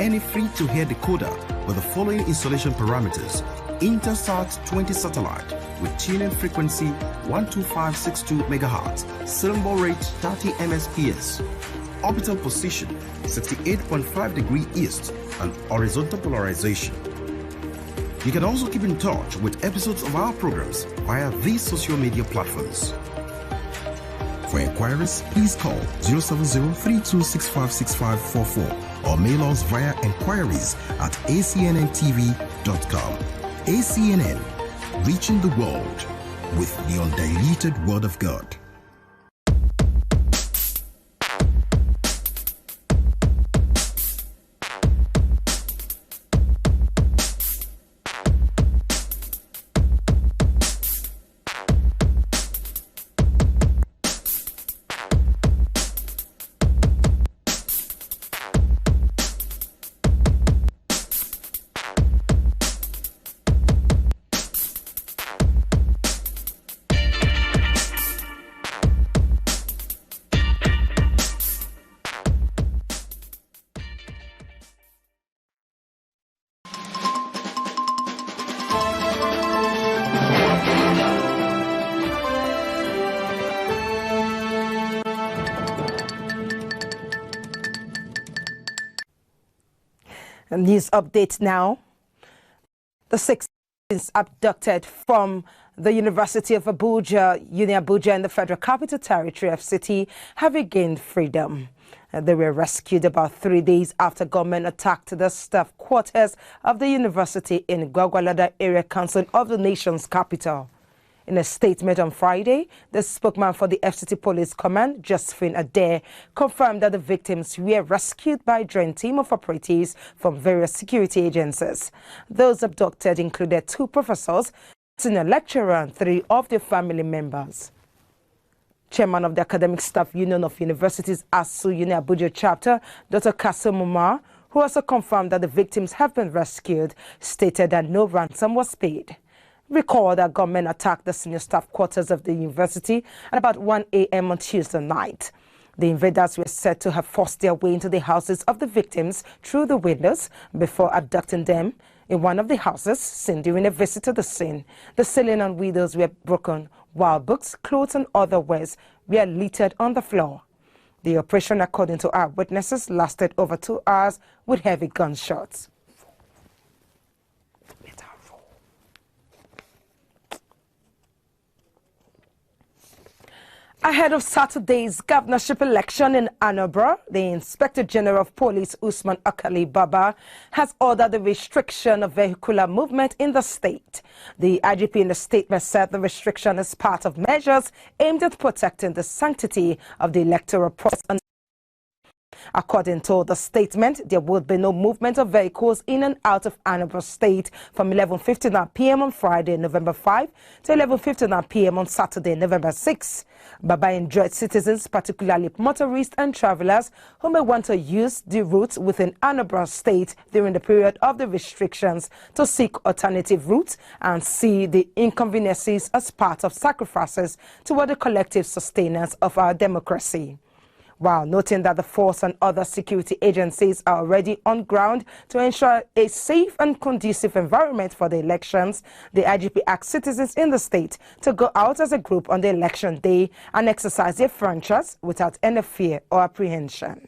any free-to-air decoder with the following installation parameters: Intelsat 20 satellite with tuning frequency 12562 MHz, symbol rate 30 Mbps, orbital position 68.5 degree east, and horizontal polarization. You can also keep in touch with episodes of our programs via these social media platforms. For inquiries, please call 070-3265-6544 or mail us via inquiries@acnntv.com. ACNN, reaching the world with the undiluted Word of God. News update now. The 6 abducted from the University of Abuja, Abuja in the Federal Capital Territory FCT have regained freedom. They were rescued about 3 days after government attacked the staff quarters of the university in Gwagwalada area council of the nation's capital. In a statement on Friday, the spokesman for the FCT Police Command, Josephine Adair, confirmed that the victims were rescued by a joint team of operatives from various security agencies. Those abducted included 2 professors, a senior lecturer, and 3 of their family members. Chairman of the Academic Staff Union of Universities, ASU Abuja chapter, Dr. Kasim Umar, who also confirmed that the victims have been rescued, stated that no ransom was paid. Recall that government attacked the senior staff quarters of the university at about 1 a.m. on Tuesday night. The invaders were said to have forced their way into the houses of the victims through the windows before abducting them. In one of the houses, seen during a visit to the scene, the ceiling and windows were broken, while books, clothes, and other wares were littered on the floor. The operation, according to our witnesses, lasted over 2 hours with heavy gunshots. Ahead of Saturday's governorship election in Anambra, the Inspector General of Police, Usman Akali Baba, has ordered the restriction of vehicular movement in the state. The IGP in the statement said the restriction is part of measures aimed at protecting the sanctity of the electoral process. According to the statement, there would be no movement of vehicles in and out of Anambra State from 11:59 p.m. on Friday, November 5 to 11:59 p.m. on Saturday, November 6. Baba enjoyed citizens, particularly motorists and travelers, who may want to use the routes within Anambra State during the period of the restrictions to seek alternative routes and see the inconveniences as part of sacrifices toward the collective sustenance of our democracy. While noting that the force and other security agencies are already on ground to ensure a safe and conducive environment for the elections, the IGP asked citizens in the state to go out as a group on the election day and exercise their franchise without any fear or apprehension.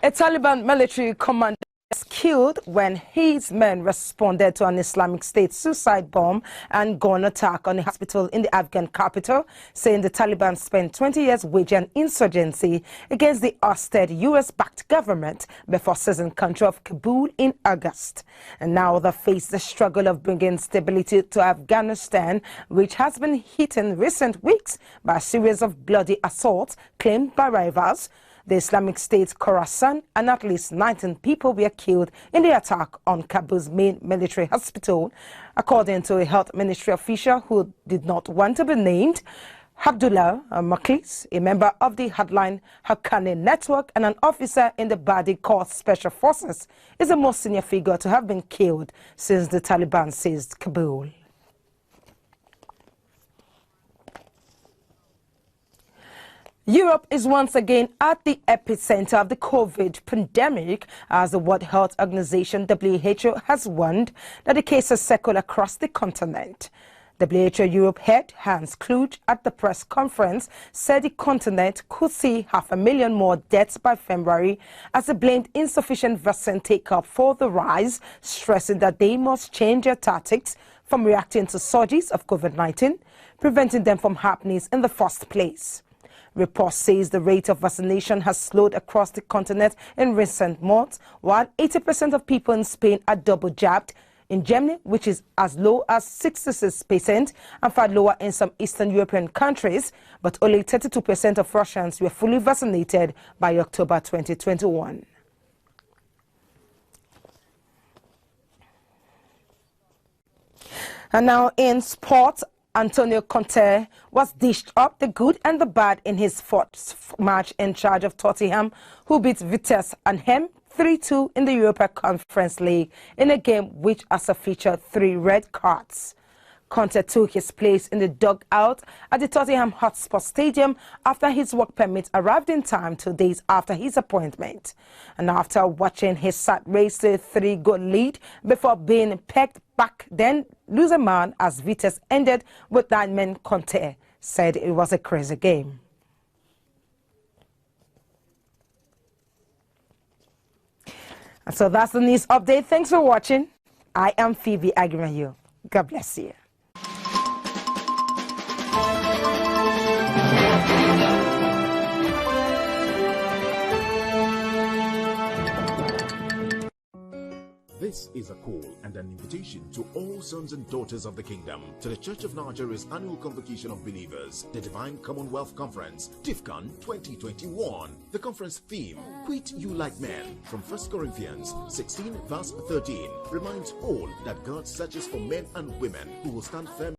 A Taliban military commander was killed when his men responded to an Islamic State suicide bomb and gun attack on a hospital in the Afghan capital, saying the Taliban spent 20 years waging insurgency against the ousted U.S.-backed government before seizing control of Kabul in August. And now they face the struggle of bringing stability to Afghanistan, which has been hit in recent weeks by a series of bloody assaults claimed by rivals. The Islamic State Khorasan, and at least 19 people were killed in the attack on Kabul's main military hospital. According to a health ministry official who did not want to be named, Abdullah Maklis, a member of the hardline Acnn network and an officer in the Badi Corps Special Forces, is the most senior figure to have been killed since the Taliban seized Kabul. Europe is once again at the epicenter of the COVID pandemic as the World Health Organization WHO has warned that the cases circle across the continent. WHO Europe head Hans Kluge at the press conference said the continent could see 500,000 more deaths by February as they blamed insufficient vaccine take-up for the rise, stressing that they must change their tactics from reacting to surges of COVID-19, preventing them from happening in the first place. Report says the rate of vaccination has slowed across the continent in recent months, while 80% of people in Spain are double jabbed. In Germany, which is as low as 66% and far lower in some Eastern European countries, but only 32% of Russians were fully vaccinated by October 2021. And now in sports, Antonio Conte was dished up the good and the bad in his fourth match in charge of Tottenham, who beat Vitesse Arnhem 3-2 in the Europa Conference League in a game which also featured 3 red cards. Conte took his place in the dugout at the Tottenham Hotspur Stadium after his work permit arrived in time 2 days after his appointment. And after watching his side race to a 3-goal lead before being pegged back, then lose a man as Vitesse ended with 9 men, Conte said it was a crazy game. And so that's the news update. Thanks for watching. I am Phoebe Agimayo. God bless you. This is a call and an invitation to all sons and daughters of the kingdom to the Church of Nigeria's annual convocation of believers, the Divine Commonwealth Conference, TIFCON 2021. The conference theme, Quit You Like Men, from 1 Corinthians 16 verse 13, reminds all that God searches for men and women who will stand firm